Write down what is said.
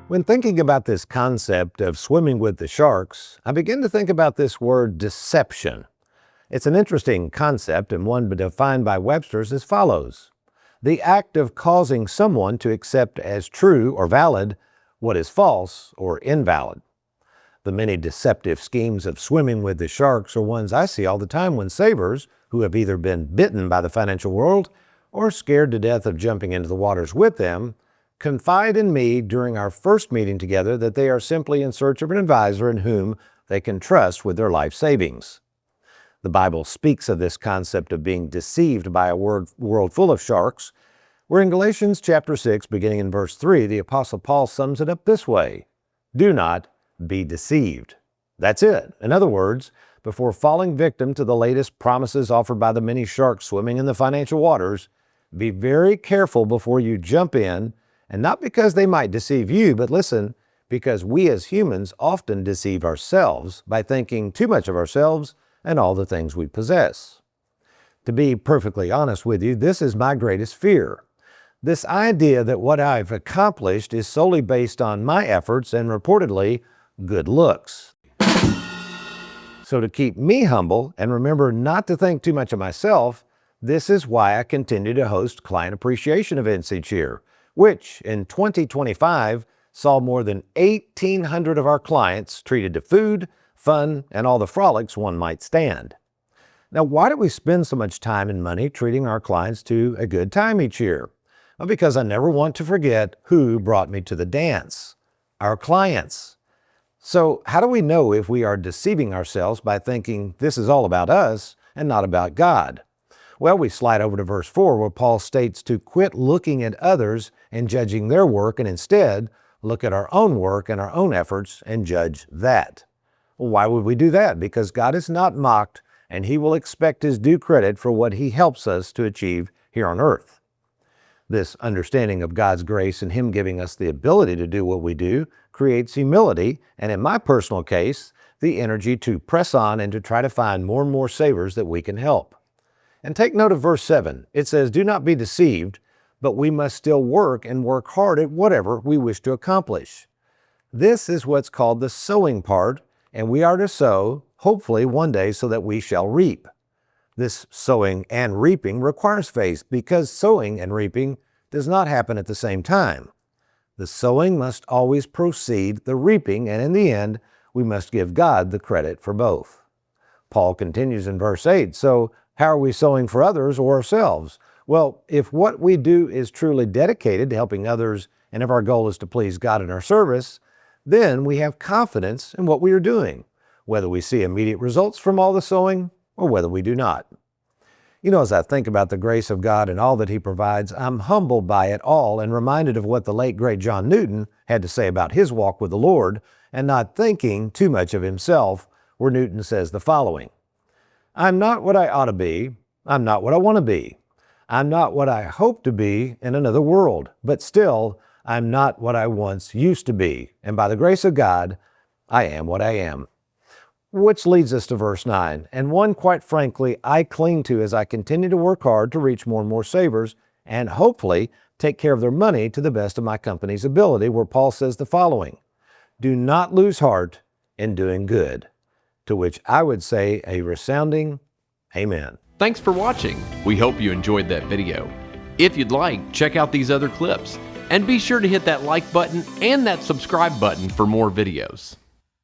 When thinking about this concept of swimming with the sharks, I begin to think about this word deception. It's an interesting concept and one defined by Webster's as follows: the act of causing someone to accept as true or valid what is false or invalid. The many deceptive schemes of swimming with the sharks are ones I see all the time when savers, who have either been bitten by the financial world or scared to death of jumping into the waters with them, confide in me during our first meeting together that they are simply in search of an advisor in whom they can trust with their life savings. The Bible speaks of this concept of being deceived by a world full of sharks, where in Galatians chapter 6, beginning in verse 3, the Apostle Paul sums it up this way: do not be deceived. That's it. In other words, before falling victim to the latest promises offered by the many sharks swimming in the financial waters, be very careful before you jump in, and not because they might deceive you, but listen, because we as humans often deceive ourselves by thinking too much of ourselves and all the things we possess. To be perfectly honest with you, this is my greatest fear. This idea that what I've accomplished is solely based on my efforts and reportedly good looks. So to keep me humble and remember not to think too much of myself, this is why I continue to host client appreciation events each year, which in 2025 saw more than 1,800 of our clients treated to food, fun, and all the frolics one might stand. Now, why do we spend so much time and money treating our clients to a good time each year? Well, because I never want to forget who brought me to the dance: our clients. So how do we know if we are deceiving ourselves by thinking this is all about us and not about God? Well, we slide over to verse 4, where Paul states to quit looking at others and judging their work and instead look at our own work and our own efforts and judge that. Well, why would we do that? Because God is not mocked, and He will expect His due credit for what He helps us to achieve here on earth. This understanding of God's grace and Him giving us the ability to do what we do creates humility, and in my personal case, the energy to press on and to try to find more and more savers that we can help. And take note of verse 7. It says, do not be deceived, but we must still work and work hard at whatever we wish to accomplish. This is what's called the sowing part, and we are to sow, hopefully one day, so that we shall reap. This sowing and reaping requires faith, because sowing and reaping does not happen at the same time. The sowing must always precede the reaping, and in the end, we must give God the credit for both. Paul continues in verse 8, so how are we sowing for others or ourselves? Well, if what we do is truly dedicated to helping others, and if our goal is to please God in our service, then we have confidence in what we are doing, whether we see immediate results from all the sowing or whether we do not. You know, as I think about the grace of God and all that He provides, I'm humbled by it all and reminded of what the late great John Newton had to say about his walk with the Lord, and not thinking too much of himself, where Newton says the following: I'm not what I ought to be. I'm not what I want to be. I'm not what I hope to be in another world, but still, I'm not what I once used to be. And by the grace of God, I am what I am. Which leads us to verse 9, and one, quite frankly, I cling to as I continue to work hard to reach more and more savers and hopefully take care of their money to the best of my company's ability, where Paul says the following: do not lose heart in doing good. To which I would say a resounding amen. Thanks for watching. We hope you enjoyed that video. If you'd like, check out these other clips, and be sure to hit that like button and that subscribe button for more videos.